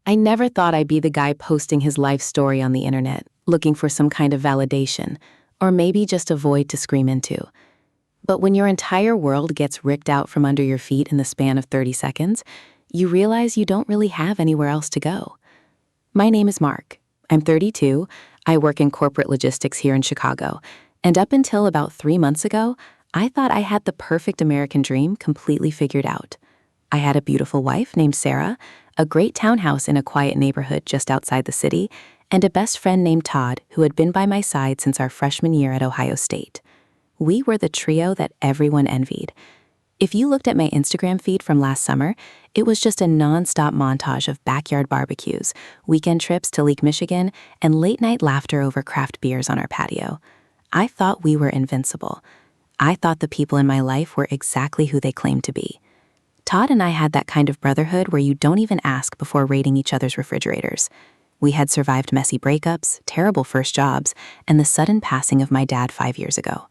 I never thought I'd be the guy posting his life story on the internet, looking for some kind of validation, or maybe just a void to scream into. But when your entire world gets ripped out from under your feet in the span of 30 seconds, you realize you don't really have anywhere else to go. My name is Mark. I'm 32. I work in corporate logistics here in Chicago. And up until about 3 months ago, I thought I had the perfect American dream completely figured out. I had a beautiful wife named Sarah, a great townhouse in a quiet neighborhood just outside the city, and a best friend named Todd who had been by my side since our freshman year at Ohio State. We were the trio that everyone envied. If you looked at my Instagram feed from last summer, it was just a nonstop montage of backyard barbecues, weekend trips to Lake Michigan, and late-night laughter over craft beers on our patio. I thought we were invincible. I thought the people in my life were exactly who they claimed to be. Todd and I had that kind of brotherhood where you don't even ask before raiding each other's refrigerators. We had survived messy breakups, terrible first jobs, and the sudden passing of my dad 5 years ago.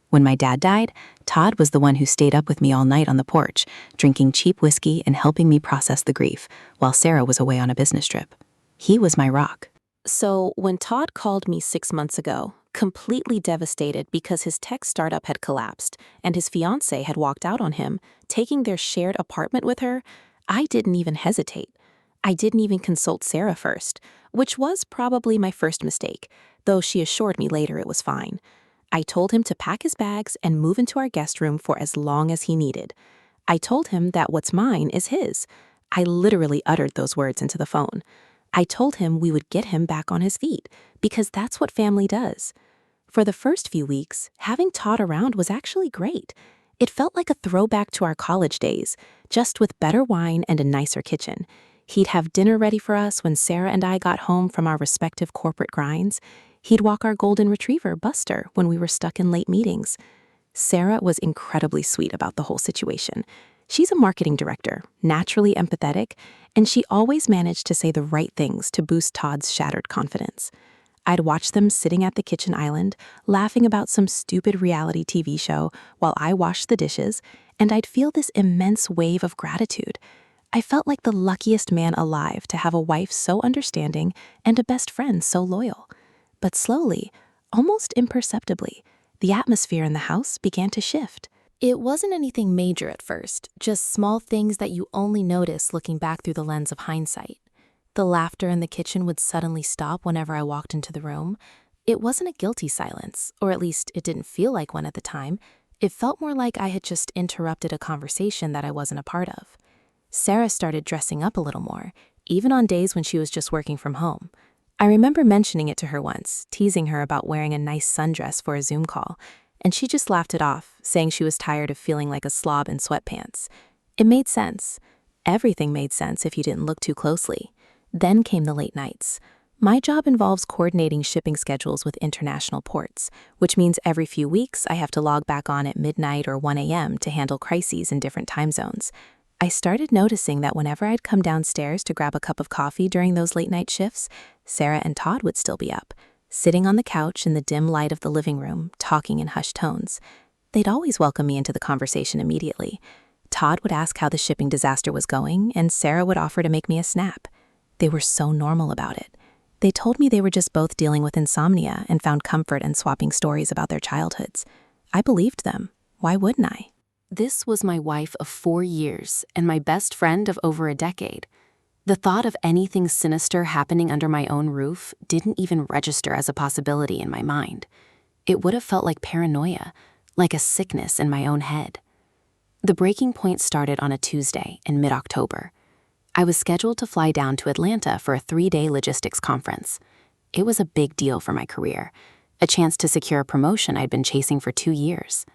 When my dad died, Todd was the one who stayed up with me all night on the porch, drinking cheap whiskey and helping me process the grief, while Sarah was away on a business trip. He was my rock. So when Todd called me 6 months ago, completely devastated because his tech startup had collapsed and his fiancée had walked out on him, taking their shared apartment with her, I didn't even hesitate. I didn't even consult Sarah first, which was probably my first mistake, though she assured me later it was fine. I told him to pack his bags and move into our guest room for as long as he needed. I told him that what's mine is his. I literally uttered those words into the phone. I told him we would get him back on his feet, because that's what family does. For the first few weeks, having Todd around was actually great. It felt like a throwback to our college days, just with better wine and a nicer kitchen. He'd have dinner ready for us when Sarah and I got home from our respective corporate grinds. He'd walk our golden retriever, Buster, when we were stuck in late meetings. Sarah was incredibly sweet about the whole situation. She's a marketing director, naturally empathetic, and she always managed to say the right things to boost Todd's shattered confidence. I'd watch them sitting at the kitchen island, laughing about some stupid reality TV show while I washed the dishes, and I'd feel this immense wave of gratitude. I felt like the luckiest man alive to have a wife so understanding and a best friend so loyal. But slowly, almost imperceptibly, the atmosphere in the house began to shift. It wasn't anything major at first, just small things that you only notice looking back through the lens of hindsight. The laughter in the kitchen would suddenly stop whenever I walked into the room. It wasn't a guilty silence, or at least it didn't feel like one at the time. It felt more like I had just interrupted a conversation that I wasn't a part of. Sarah started dressing up a little more, even on days when she was just working from home. I remember mentioning it to her once, teasing her about wearing a nice sundress for a Zoom call, and she just laughed it off, saying she was tired of feeling like a slob in sweatpants. It made sense. Everything made sense if you didn't look too closely. Then came the late nights. My job involves coordinating shipping schedules with international ports, which means every few weeks I have to log back on at midnight or 1 a.m. to handle crises in different time zones. I started noticing that whenever I'd come downstairs to grab a cup of coffee during those late-night shifts, Sarah and Todd would still be up, sitting on the couch in the dim light of the living room, talking in hushed tones. They'd always welcome me into the conversation immediately. Todd would ask how the shipping disaster was going, and Sarah would offer to make me a snap. They were so normal about it. They told me they were just both dealing with insomnia and found comfort in swapping stories about their childhoods. I believed them. Why wouldn't I? This was my wife of 4 years and my best friend of over a decade. The thought of anything sinister happening under my own roof didn't even register as a possibility in my mind. It would have felt like paranoia, like a sickness in my own head. The breaking point started on a Tuesday in mid-October. I was scheduled to fly down to Atlanta for a 3-day logistics conference. It was a big deal for my career, a chance to secure a promotion I'd been chasing for 2 years.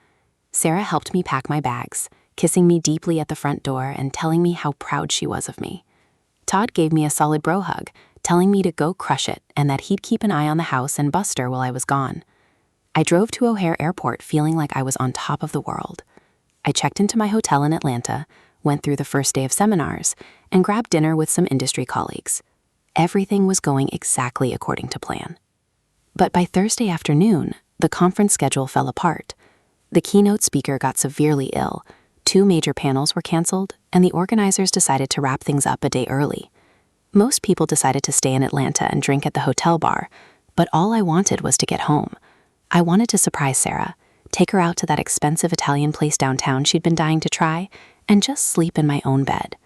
Sarah helped me pack my bags, kissing me deeply at the front door and telling me how proud she was of me. Todd gave me a solid bro hug, telling me to go crush it and that he'd keep an eye on the house and Buster while I was gone. I drove to O'Hare Airport feeling like I was on top of the world. I checked into my hotel in Atlanta, went through the first day of seminars, and grabbed dinner with some industry colleagues. Everything was going exactly according to plan. But by Thursday afternoon, the conference schedule fell apart. The keynote speaker got severely ill, 2 major panels were canceled, and the organizers decided to wrap things up a day early. Most people decided to stay in Atlanta and drink at the hotel bar, but all I wanted was to get home. I wanted to surprise Sarah, take her out to that expensive Italian place downtown she'd been dying to try, and just sleep in my own bed.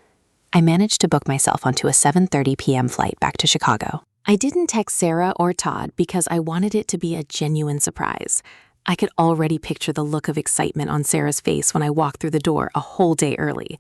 I managed to book myself onto a 7:30 p.m. flight back to Chicago. I didn't text Sarah or Todd because I wanted it to be a genuine surprise. I could already picture the look of excitement on Sarah's face when I walked through the door a whole day early.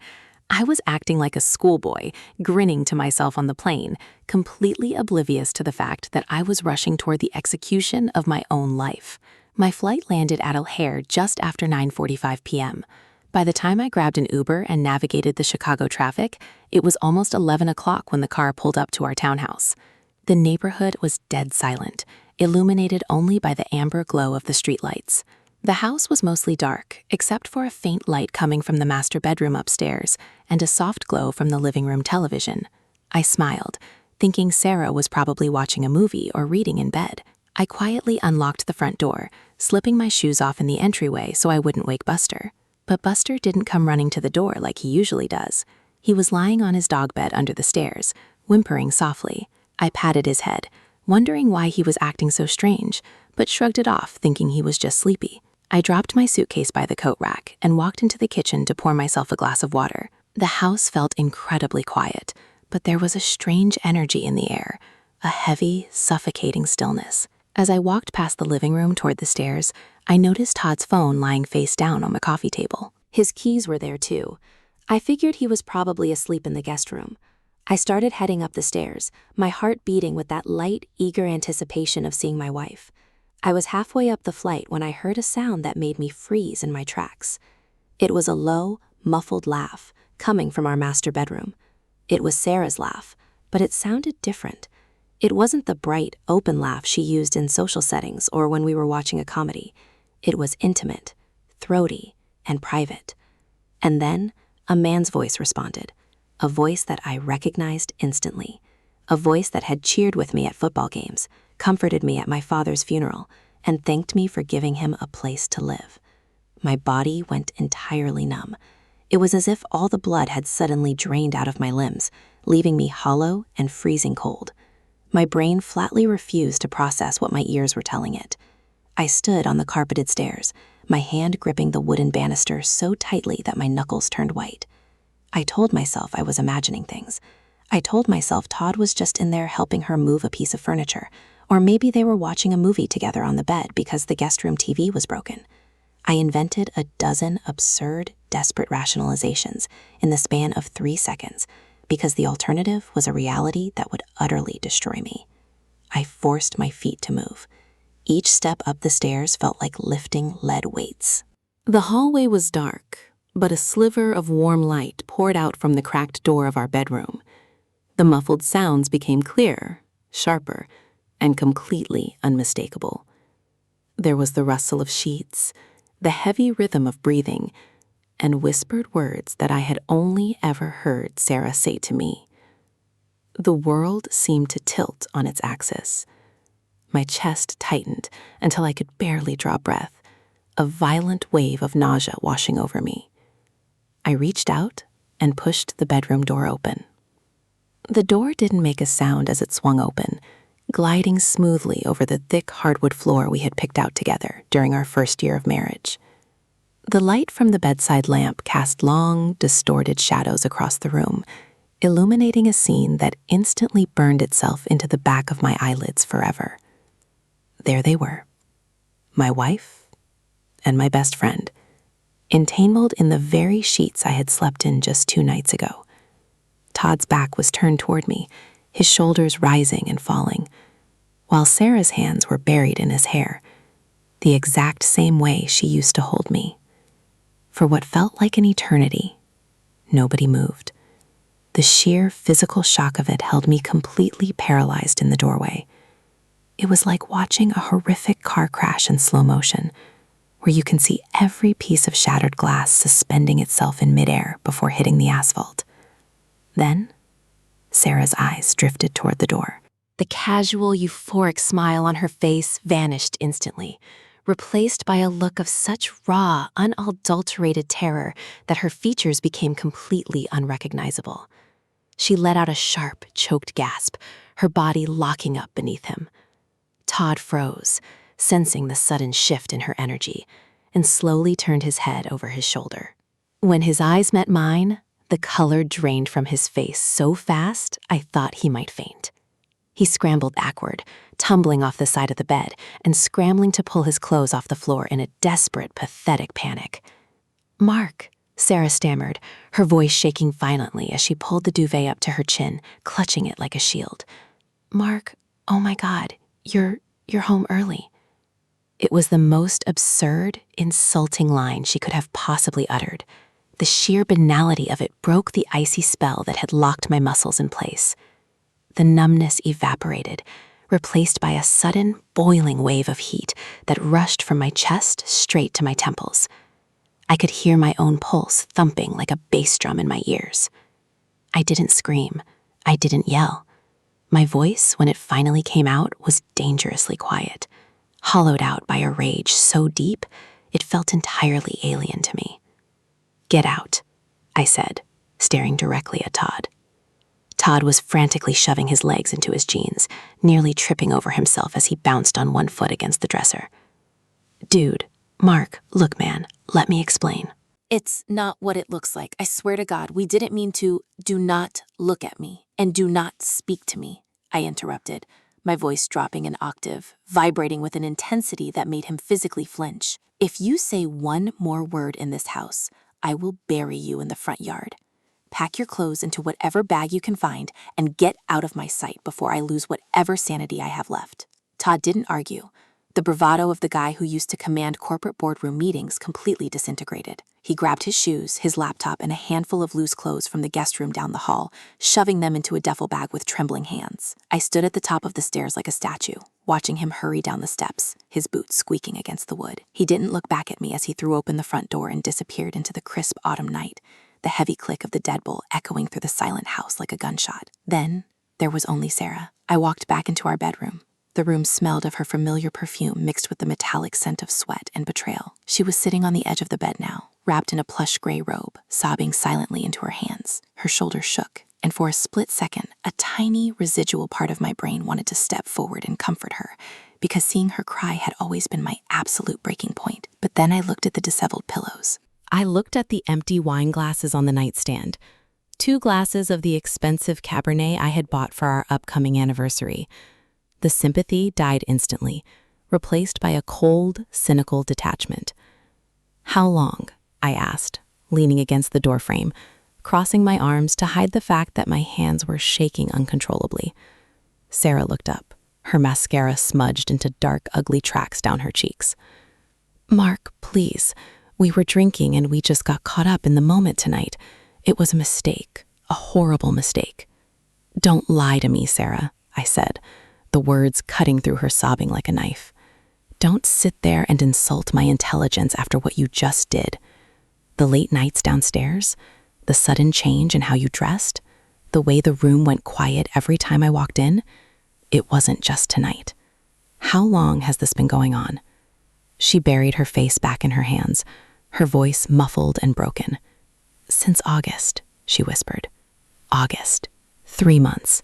I was acting like a schoolboy, grinning to myself on the plane, completely oblivious to the fact that I was rushing toward the execution of my own life. My flight landed at O'Hare just after 9:45 p.m. By the time I grabbed an Uber and navigated the Chicago traffic, it was almost 11 o'clock when the car pulled up to our townhouse. The neighborhood was dead silent, illuminated only by the amber glow of the streetlights. The house was mostly dark, except for a faint light coming from the master bedroom upstairs and a soft glow from the living room television. I smiled, thinking Sarah was probably watching a movie or reading in bed. I quietly unlocked the front door, slipping my shoes off in the entryway so I wouldn't wake Buster. But Buster didn't come running to the door like he usually does. He was lying on his dog bed under the stairs, whimpering softly. I patted his head, wondering why he was acting so strange, but shrugged it off, thinking he was just sleepy. I dropped my suitcase by the coat rack and walked into the kitchen to pour myself a glass of water. The house felt incredibly quiet, but there was a strange energy in the air, a heavy, suffocating stillness. As I walked past the living room toward the stairs, I noticed Todd's phone lying face down on the coffee table. His keys were there too. I figured he was probably asleep in the guest room. I started heading up the stairs, my heart beating with that light, eager anticipation of seeing my wife. I was halfway up the flight when I heard a sound that made me freeze in my tracks. It was a low, muffled laugh coming from our master bedroom. It was Sarah's laugh, but it sounded different. It wasn't the bright, open laugh she used in social settings or when we were watching a comedy. It was intimate, throaty, and private. And then a man's voice responded, a voice that I recognized instantly, a voice that had cheered with me at football games, comforted me at my father's funeral, and thanked me for giving him a place to live. My body went entirely numb. It was as if all the blood had suddenly drained out of my limbs, leaving me hollow and freezing cold. My brain flatly refused to process what my ears were telling it. I stood on the carpeted stairs, my hand gripping the wooden banister so tightly that my knuckles turned white. I told myself I was imagining things. I told myself Todd was just in there helping her move a piece of furniture, or maybe they were watching a movie together on the bed because the guest room TV was broken. I invented a dozen absurd, desperate rationalizations in the span of 3 seconds, because the alternative was a reality that would utterly destroy me. I forced my feet to move. Each step up the stairs felt like lifting lead weights. The hallway was dark, but a sliver of warm light poured out from the cracked door of our bedroom. The muffled sounds became clearer, sharper, and completely unmistakable. There was the rustle of sheets, the heavy rhythm of breathing, and whispered words that I had only ever heard Sarah say to me. The world seemed to tilt on its axis. My chest tightened until I could barely draw breath, a violent wave of nausea washing over me. I reached out and pushed the bedroom door open. The door didn't make a sound as it swung open, gliding smoothly over the thick hardwood floor we had picked out together during our first year of marriage. The light from the bedside lamp cast long, distorted shadows across the room, illuminating a scene that instantly burned itself into the back of my eyelids forever. There they were, my wife and my best friend, entangled in the very sheets I had slept in just 2 nights ago. Todd's back was turned toward me, his shoulders rising and falling, while Sarah's hands were buried in his hair, the exact same way she used to hold me. For what felt like an eternity, nobody moved. The sheer physical shock of it held me completely paralyzed in the doorway. It was like watching a horrific car crash in slow motion, where you can see every piece of shattered glass suspending itself in midair before hitting the asphalt. Then, Sarah's eyes drifted toward the door. The casual, euphoric smile on her face vanished instantly, replaced by a look of such raw, unadulterated terror that her features became completely unrecognizable. She let out a sharp, choked gasp, her body locking up beneath him. Todd froze, sensing the sudden shift in her energy, and slowly turned his head over his shoulder. When his eyes met mine, the color drained from his face so fast I thought he might faint. He scrambled backward, tumbling off the side of the bed and scrambling to pull his clothes off the floor in a desperate, pathetic panic. "Mark," Sarah stammered, her voice shaking violently as she pulled the duvet up to her chin, clutching it like a shield. "Mark, oh my God, you're home early." It was the most absurd, insulting line she could have possibly uttered. The sheer banality of it broke the icy spell that had locked my muscles in place. The numbness evaporated, replaced by a sudden, boiling wave of heat that rushed from my chest straight to my temples. I could hear my own pulse thumping like a bass drum in my ears. I didn't scream. I didn't yell. My voice, when it finally came out, was dangerously quiet, hollowed out by a rage so deep it felt entirely alien to me. "Get out," I said, staring directly at Todd. Todd was frantically shoving his legs into his jeans, nearly tripping over himself as he bounced on one foot against the dresser. "Dude, Mark, look man, let me explain." "It's not what it looks like. I swear to God, we didn't mean to. Do not look at me and do not speak to me," I interrupted, my voice dropping an octave, vibrating with an intensity that made him physically flinch. "If you say one more word in this house, I will bury you in the front yard. Pack your clothes into whatever bag you can find and get out of my sight before I lose whatever sanity I have left." Todd didn't argue. The bravado of the guy who used to command corporate boardroom meetings completely disintegrated. He grabbed his shoes, his laptop, and a handful of loose clothes from the guest room down the hall, shoving them into a duffel bag with trembling hands. I stood at the top of the stairs like a statue, watching him hurry down the steps, his boots squeaking against the wood. He didn't look back at me as he threw open the front door and disappeared into the crisp autumn night, the heavy click of the deadbolt echoing through the silent house like a gunshot. Then there was only Sarah. I walked back into our bedroom. The room smelled of her familiar perfume mixed with the metallic scent of sweat and betrayal. She was sitting on the edge of the bed now, wrapped in a plush gray robe, sobbing silently into her hands. Her shoulders shook, and for a split second, a tiny residual part of my brain wanted to step forward and comfort her, because seeing her cry had always been my absolute breaking point. But then I looked at the disheveled pillows. I looked at the empty wine glasses on the nightstand. 2 glasses of the expensive Cabernet I had bought for our upcoming anniversary. The sympathy died instantly, replaced by a cold, cynical detachment. "How long?" I asked, leaning against the doorframe, crossing my arms to hide the fact that my hands were shaking uncontrollably. Sarah looked up, her mascara smudged into dark, ugly tracks down her cheeks. "Mark, please. We were drinking and we just got caught up in the moment tonight. It was a mistake, a horrible mistake." "Don't lie to me, Sarah," I said, the words cutting through her sobbing like a knife. "Don't sit there and insult my intelligence after what you just did. The late nights downstairs, the sudden change in how you dressed, the way the room went quiet every time I walked in, it wasn't just tonight. How long has this been going on?" She buried her face back in her hands, her voice muffled and broken. "Since August," she whispered. "August. 3 months.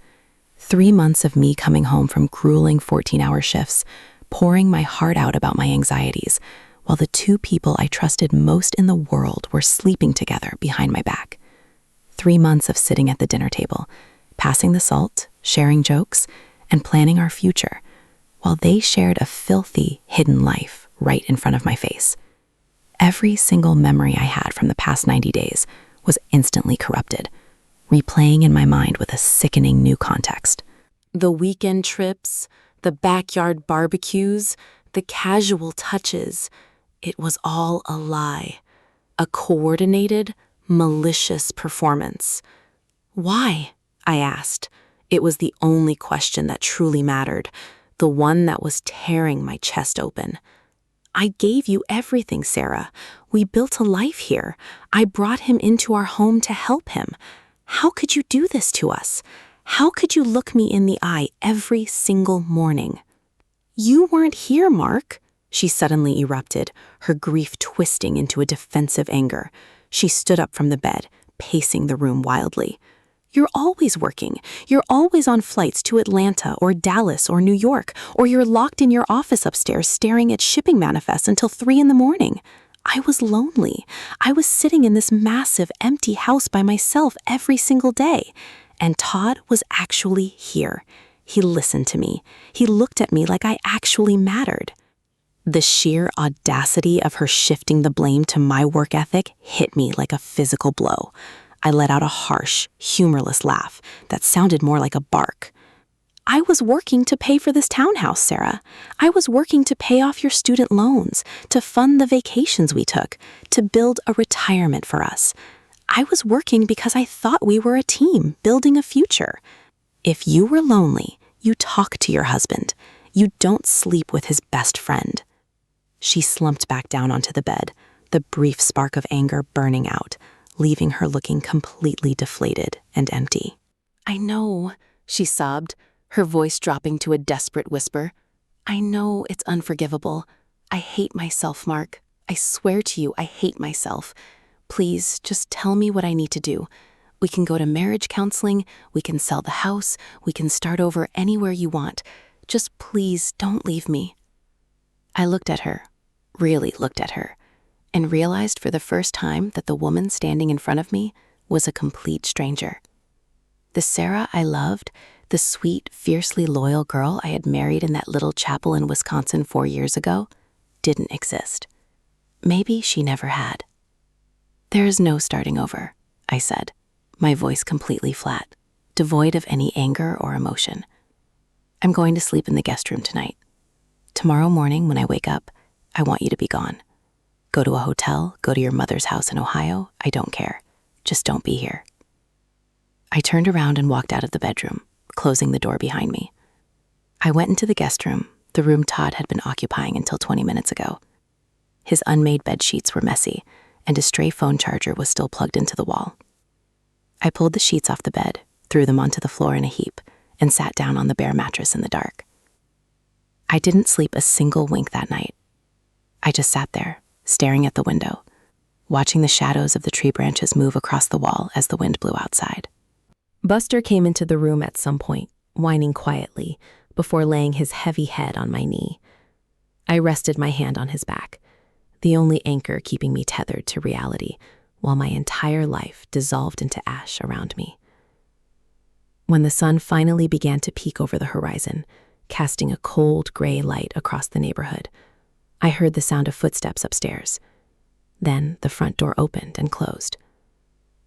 3 months of me coming home from grueling 14-hour shifts, pouring my heart out about my anxieties, while the 2 people I trusted most in the world were sleeping together behind my back. 3 months of sitting at the dinner table, passing the salt, sharing jokes, and planning our future, while they shared a filthy, hidden life right in front of my face. Every single memory I had from the past 90 days was instantly corrupted, replaying in my mind with a sickening new context. The weekend trips, the backyard barbecues, the casual touches, it was all a lie. A coordinated, malicious performance. "Why?" I asked. It was the only question that truly mattered, the one that was tearing my chest open. "I gave you everything, Sarah. We built a life here. I brought him into our home to help him. How could you do this to us? How could you look me in the eye every single morning?" "You weren't here, Mark," she suddenly erupted, her grief twisting into a defensive anger. She stood up from the bed, pacing the room wildly. You're always working. You're always on flights to Atlanta or Dallas or New York, or you're locked in your office upstairs staring at shipping manifests until 3 in the morning. I was lonely. I was sitting in this massive, empty house by myself every single day. And Todd was actually here. He listened to me. He looked at me like I actually mattered. The sheer audacity of her shifting the blame to my work ethic hit me like a physical blow. I let out a harsh, humorless laugh that sounded more like a bark. I was working to pay for this townhouse, Sarah. I was working to pay off your student loans, to fund the vacations we took, to build a retirement for us. I was working because I thought we were a team, building a future. If you were lonely, you talk to your husband. You don't sleep with his best friend. She slumped back down onto the bed, the brief spark of anger burning out, leaving her looking completely deflated and empty. I know, she sobbed, her voice dropping to a desperate whisper. I know it's unforgivable. I hate myself, Mark. I swear to you, I hate myself. Please, just tell me what I need to do. We can go to marriage counseling, we can sell the house, we can start over anywhere you want. Just please don't leave me. I looked at her, really looked at her, and realized for the first time that the woman standing in front of me was a complete stranger. The Sarah I loved, the sweet, fiercely loyal girl I had married in that little chapel in Wisconsin 4 years ago, didn't exist. Maybe she never had. There is no starting over, I said, my voice completely flat, devoid of any anger or emotion. I'm going to sleep in the guest room tonight. Tomorrow morning when I wake up, I want you to be gone. Go to a hotel, go to your mother's house in Ohio, I don't care. Just don't be here. I turned around and walked out of the bedroom, closing the door behind me. I went into the guest room, the room Todd had been occupying until 20 minutes ago. His unmade bed sheets were messy, and a stray phone charger was still plugged into the wall. I pulled the sheets off the bed, threw them onto the floor in a heap, and sat down on the bare mattress in the dark. I didn't sleep a single wink that night. I just sat there, staring at the window, watching the shadows of the tree branches move across the wall as the wind blew outside. Buster came into the room at some point, whining quietly, before laying his heavy head on my knee. I rested my hand on his back, the only anchor keeping me tethered to reality, while my entire life dissolved into ash around me. When the sun finally began to peek over the horizon, casting a cold gray light across the neighborhood, I heard the sound of footsteps upstairs. Then the front door opened and closed.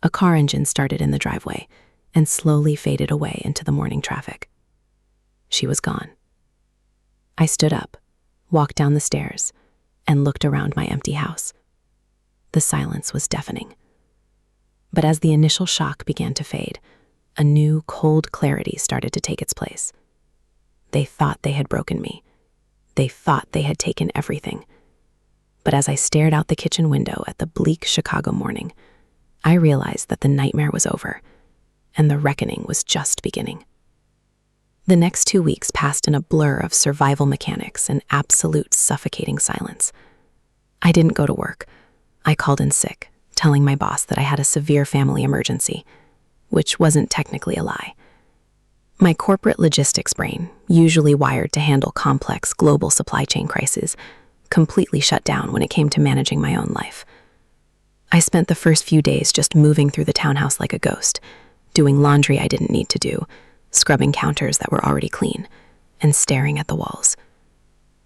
A car engine started in the driveway and slowly faded away into the morning traffic. She was gone. I stood up, walked down the stairs, and looked around my empty house. The silence was deafening. But as the initial shock began to fade, a new, cold clarity started to take its place. They thought they had broken me. They thought they had taken everything. But as I stared out the kitchen window at the bleak Chicago morning, I realized that the nightmare was over, and the reckoning was just beginning. The next 2 weeks passed in a blur of survival mechanics and absolute suffocating silence. I didn't go to work. I called in sick, telling my boss that I had a severe family emergency, which wasn't technically a lie. My corporate logistics brain, usually wired to handle complex global supply chain crises, completely shut down when it came to managing my own life. I spent the first few days just moving through the townhouse like a ghost, doing laundry I didn't need to do, scrubbing counters that were already clean, and staring at the walls.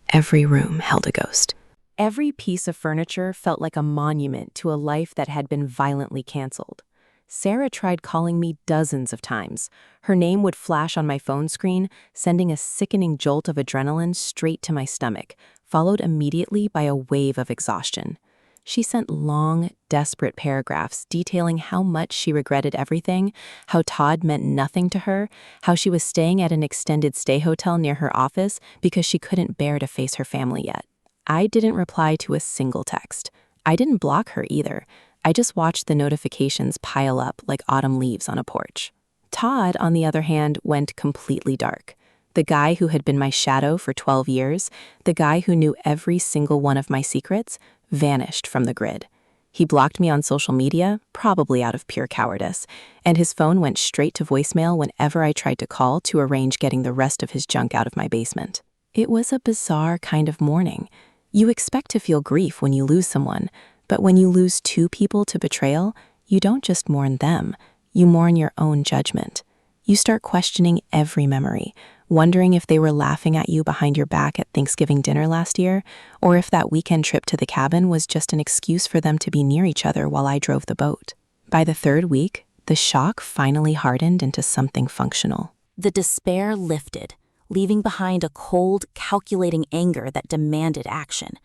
Every room held a ghost. Every piece of furniture felt like a monument to a life that had been violently canceled. Sarah tried calling me dozens of times. Her name would flash on my phone screen, sending a sickening jolt of adrenaline straight to my stomach, followed immediately by a wave of exhaustion. She sent long, desperate paragraphs detailing how much she regretted everything, how Todd meant nothing to her, how she was staying at an extended stay hotel near her office because she couldn't bear to face her family yet. I didn't reply to a single text. I didn't block her either. I just watched the notifications pile up like autumn leaves on a porch. Todd, on the other hand, went completely dark. The guy who had been my shadow for 12 years, the guy who knew every single one of my secrets, vanished from the grid. He blocked me on social media, probably out of pure cowardice, and his phone went straight to voicemail whenever I tried to call to arrange getting the rest of his junk out of my basement. It was a bizarre kind of mourning. You expect to feel grief when you lose someone, but when you lose two people to betrayal, you don't just mourn them, you mourn your own judgment. You start questioning every memory, wondering if they were laughing at you behind your back at Thanksgiving dinner last year, or if that weekend trip to the cabin was just an excuse for them to be near each other while I drove the boat. By the third week, the shock finally hardened into something functional. The despair lifted, leaving behind a cold, calculating anger that demanded action.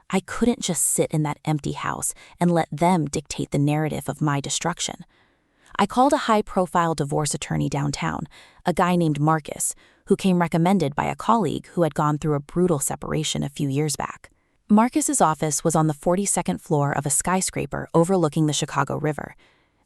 I couldn't just sit in that empty house and let them dictate the narrative of my destruction. I called a high-profile divorce attorney downtown, a guy named Marcus, who came recommended by a colleague who had gone through a brutal separation a few years back. Marcus's office was on the 42nd floor of a skyscraper overlooking the Chicago River.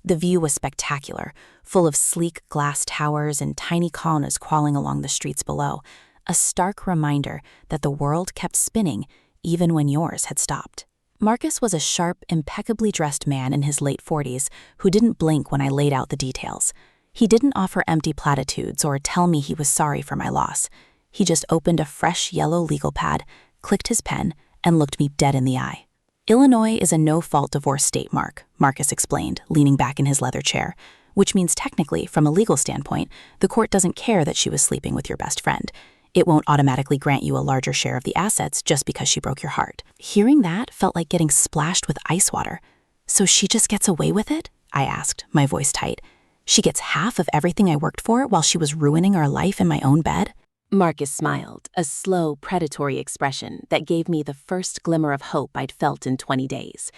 The view was spectacular, full of sleek glass towers and tiny colonnas crawling along the streets below, a stark reminder that the world kept spinning even when yours had stopped. Marcus was a sharp, impeccably dressed man in his late 40s who didn't blink when I laid out the details. He didn't offer empty platitudes or tell me he was sorry for my loss. He just opened a fresh yellow legal pad, clicked his pen, and looked me dead in the eye. Illinois is a no-fault divorce state, Marcus explained, leaning back in his leather chair, which means technically, from a legal standpoint, the court doesn't care that she was sleeping with your best friend. It won't automatically grant you a larger share of the assets just because she broke your heart. Hearing that felt like getting splashed with ice water. So she just gets away with it? I asked, my voice tight. She gets half of everything I worked for while she was ruining our life in my own bed? Marcus smiled, a slow, predatory expression that gave me the first glimmer of hope I'd felt in 20 days.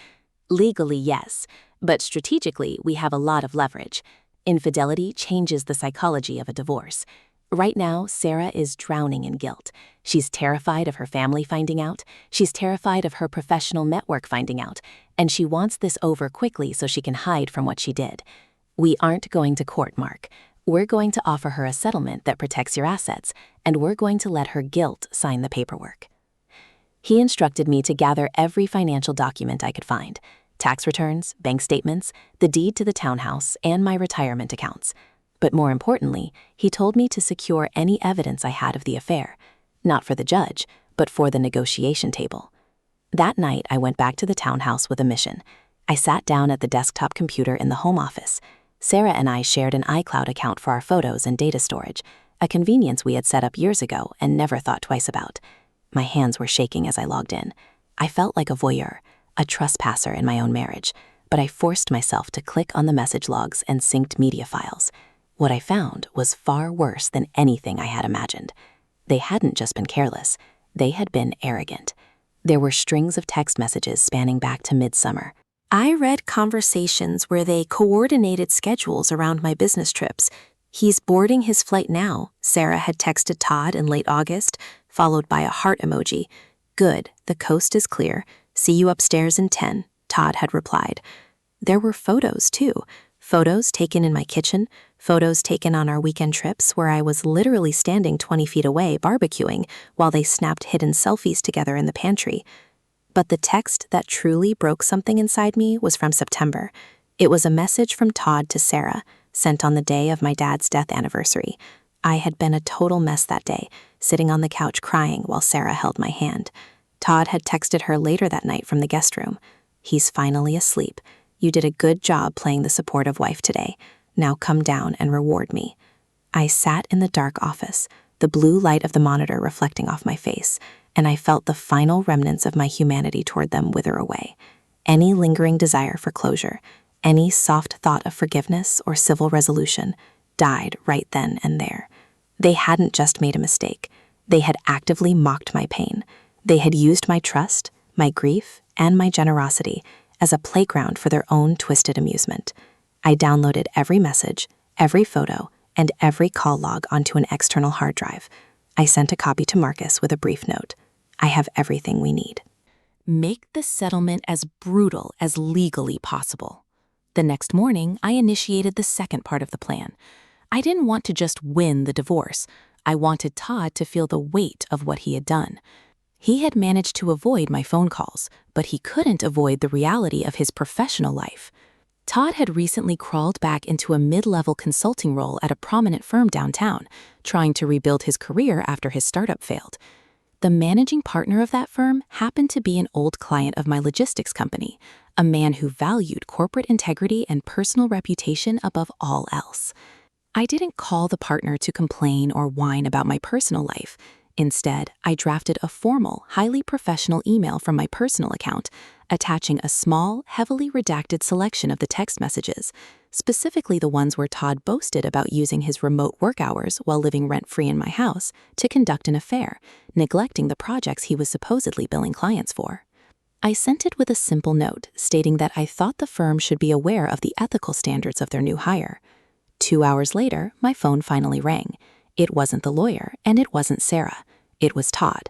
Legally, yes, but strategically, we have a lot of leverage. Infidelity changes the psychology of a divorce. Right now, Sarah is drowning in guilt. She's terrified of her family finding out, she's terrified of her professional network finding out, and she wants this over quickly so she can hide from what she did. We aren't going to court, Mark. We're going to offer her a settlement that protects your assets, and we're going to let her guilt sign the paperwork. He instructed me to gather every financial document I could find: tax returns, bank statements, the deed to the townhouse, and my retirement accounts. But more importantly, he told me to secure any evidence I had of the affair, not for the judge, but for the negotiation table. That night, I went back to the townhouse with a mission. I sat down at the desktop computer in the home office. Sarah and I shared an iCloud account for our photos and data storage, a convenience we had set up years ago and never thought twice about. My hands were shaking as I logged in. I felt like a voyeur, a trespasser in my own marriage, but I forced myself to click on the message logs and synced media files. What I found was far worse than anything I had imagined. They hadn't just been careless, they had been arrogant. There were strings of text messages spanning back to midsummer. I read conversations where they coordinated schedules around my business trips. "He's boarding his flight now," Sarah had texted Todd in late August, followed by a heart emoji. "Good, the coast is clear. See you upstairs in 10, Todd had replied. There were photos, too. Photos taken in my kitchen, photos taken on our weekend trips where I was literally standing 20 feet away barbecuing while they snapped hidden selfies together in the pantry. But the text that truly broke something inside me was from September. It was a message from Todd to Sarah, sent on the day of my dad's death anniversary. I had been a total mess that day, sitting on the couch crying while Sarah held my hand. Todd had texted her later that night from the guest room. "He's finally asleep. You did a good job playing the supportive wife today. Now come down and reward me." I sat in the dark office, the blue light of the monitor reflecting off my face, and I felt the final remnants of my humanity toward them wither away. Any lingering desire for closure, any soft thought of forgiveness or civil resolution, died right then and there. They hadn't just made a mistake. They had actively mocked my pain. They had used my trust, my grief, and my generosity as a playground for their own twisted amusement. I downloaded every message, every photo, and every call log onto an external hard drive. I sent a copy to Marcus with a brief note. "I have everything we need. Make the settlement as brutal as legally possible." The next morning, I initiated the second part of the plan. I didn't want to just win the divorce. I wanted Todd to feel the weight of what he had done. He had managed to avoid my phone calls, but he couldn't avoid the reality of his professional life. Todd had recently crawled back into a mid-level consulting role at a prominent firm downtown, trying to rebuild his career after his startup failed. The managing partner of that firm happened to be an old client of my logistics company, a man who valued corporate integrity and personal reputation above all else. I didn't call the partner to complain or whine about my personal life. Instead, I drafted a formal, highly professional email from my personal account, attaching a small, heavily redacted selection of the text messages, specifically the ones where Todd boasted about using his remote work hours while living rent-free in my house to conduct an affair, neglecting the projects he was supposedly billing clients for. I sent it with a simple note stating that I thought the firm should be aware of the ethical standards of their new hire. 2 hours later, my phone finally rang. It wasn't the lawyer, and it wasn't Sarah. It was Todd.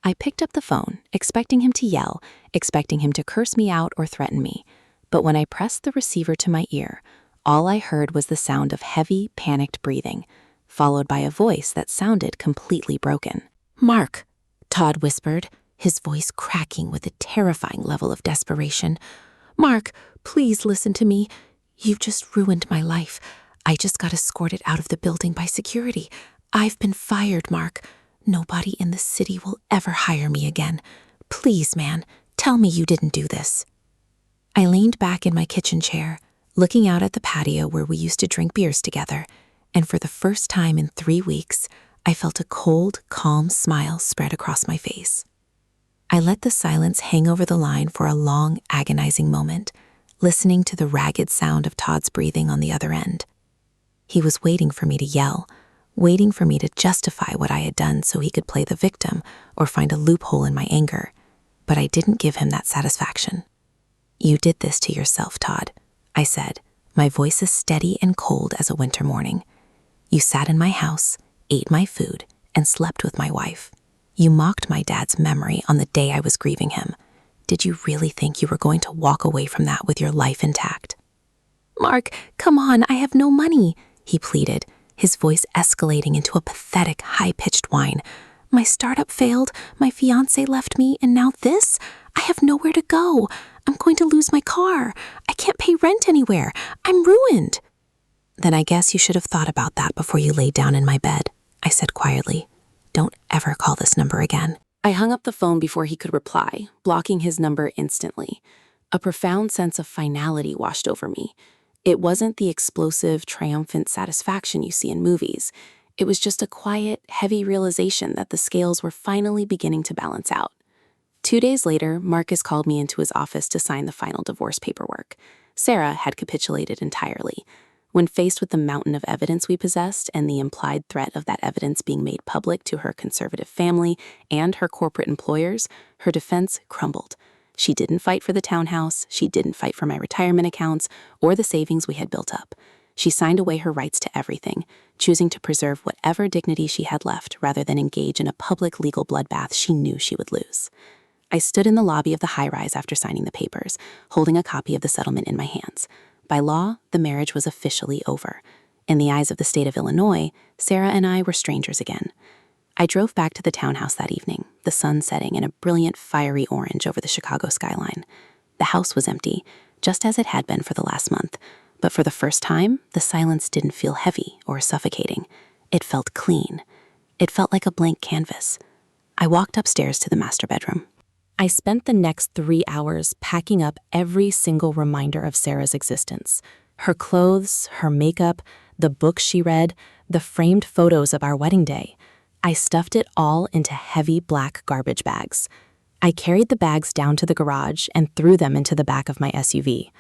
I picked up the phone, expecting him to yell, expecting him to curse me out or threaten me. But when I pressed the receiver to my ear, all I heard was the sound of heavy, panicked breathing, followed by a voice that sounded completely broken. "Mark," Todd whispered, his voice cracking with a terrifying level of desperation. "Mark, please listen to me. You've just ruined my life. I just got escorted out of the building by security. I've been fired, Mark. Nobody in the city will ever hire me again. Please, man, tell me you didn't do this." I leaned back in my kitchen chair, looking out at the patio where we used to drink beers together, and for the first time in 3 weeks, I felt a cold, calm smile spread across my face. I let the silence hang over the line for a long, agonizing moment, listening to the ragged sound of Todd's breathing on the other end. He was waiting for me to yell, waiting for me to justify what I had done so he could play the victim or find a loophole in my anger, but I didn't give him that satisfaction. "You did this to yourself, Todd," I said, my voice as steady and cold as a winter morning. "You sat in my house, ate my food, and slept with my wife. You mocked my dad's memory on the day I was grieving him. Did you really think you were going to walk away from that with your life intact?" "Mark, come on, I have no money," he pleaded, his voice escalating into a pathetic, high-pitched whine. "My startup failed, my fiancé left me, and now this? I have nowhere to go. I'm going to lose my car. I can't pay rent anywhere. I'm ruined." "Then I guess you should have thought about that before you laid down in my bed," I said quietly. "Don't ever call this number again." I hung up the phone before he could reply, blocking his number instantly. A profound sense of finality washed over me. It wasn't the explosive, triumphant satisfaction you see in movies. It was just a quiet, heavy realization that the scales were finally beginning to balance out. 2 days later, Marcus called me into his office to sign the final divorce paperwork. Sarah had capitulated entirely. When faced with the mountain of evidence we possessed and the implied threat of that evidence being made public to her conservative family and her corporate employers, her defense crumbled. She didn't fight for the townhouse, she didn't fight for my retirement accounts, or the savings we had built up. She signed away her rights to everything, choosing to preserve whatever dignity she had left rather than engage in a public legal bloodbath she knew she would lose. I stood in the lobby of the high-rise after signing the papers, holding a copy of the settlement in my hands. By law, the marriage was officially over. In the eyes of the state of Illinois, Sarah and I were strangers again. I drove back to the townhouse that evening, the sun setting in a brilliant fiery orange over the Chicago skyline. The house was empty, just as it had been for the last month, but for the first time, the silence didn't feel heavy or suffocating. It felt clean. It felt like a blank canvas. I walked upstairs to the master bedroom. I spent the next 3 hours packing up every single reminder of Sarah's existence. Her clothes, her makeup, the books she read, the framed photos of our wedding day. I stuffed it all into heavy black garbage bags. I carried the bags down to the garage and threw them into the back of my SUV.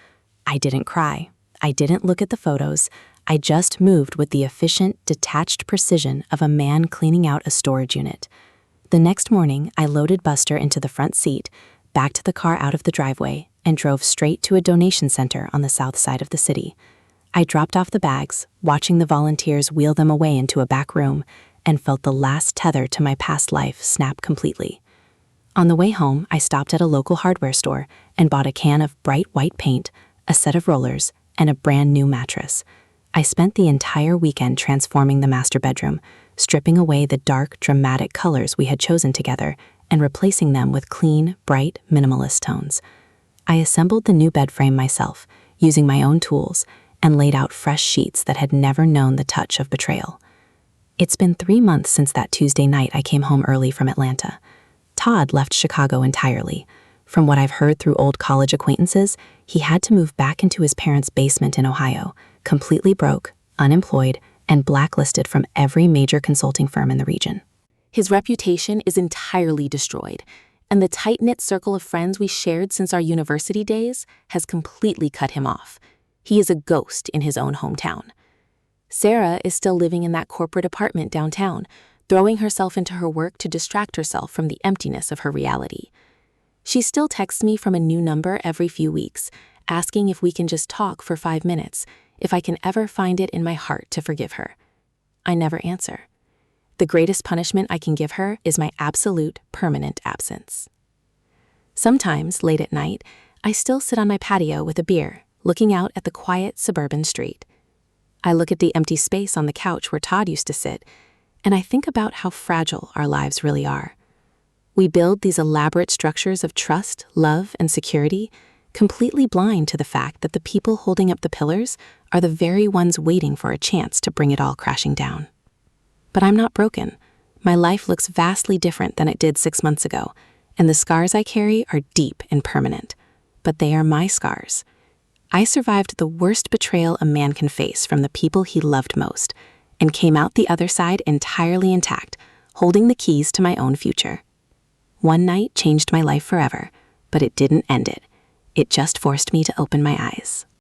I didn't cry. I didn't look at the photos. I just moved with the efficient, detached precision of a man cleaning out a storage unit. The next morning, I loaded Buster into the front seat, backed the car out of the driveway, and drove straight to a donation center on the south side of the city. I dropped off the bags, watching the volunteers wheel them away into a back room, and felt the last tether to my past life snap completely. On the way home, I stopped at a local hardware store and bought a can of bright white paint, a set of rollers, and a brand new mattress. I spent the entire weekend transforming the master bedroom, stripping away the dark, dramatic colors we had chosen together, and replacing them with clean, bright, minimalist tones. I assembled the new bed frame myself, using my own tools, and laid out fresh sheets that had never known the touch of betrayal. It's been 3 months since that Tuesday night I came home early from Atlanta. Todd left Chicago entirely. From what I've heard through old college acquaintances, he had to move back into his parents' basement in Ohio, completely broke, unemployed, and blacklisted from every major consulting firm in the region. His reputation is entirely destroyed, and the tight-knit circle of friends we shared since our university days has completely cut him off. He is a ghost in his own hometown. Sarah is still living in that corporate apartment downtown, throwing herself into her work to distract herself from the emptiness of her reality. She still texts me from a new number every few weeks, asking if we can just talk for 5 minutes, if I can ever find it in my heart to forgive her. I never answer. The greatest punishment I can give her is my absolute, permanent absence. Sometimes, late at night, I still sit on my patio with a beer, looking out at the quiet suburban street. I look at the empty space on the couch where Todd used to sit, and I think about how fragile our lives really are. We build these elaborate structures of trust, love, and security, completely blind to the fact that the people holding up the pillars are the very ones waiting for a chance to bring it all crashing down. But I'm not broken. My life looks vastly different than it did 6 months ago, and the scars I carry are deep and permanent. But they are my scars. I survived the worst betrayal a man can face from the people he loved most, and came out the other side entirely intact, holding the keys to my own future. One night changed my life forever, but it didn't end it. It just forced me to open my eyes.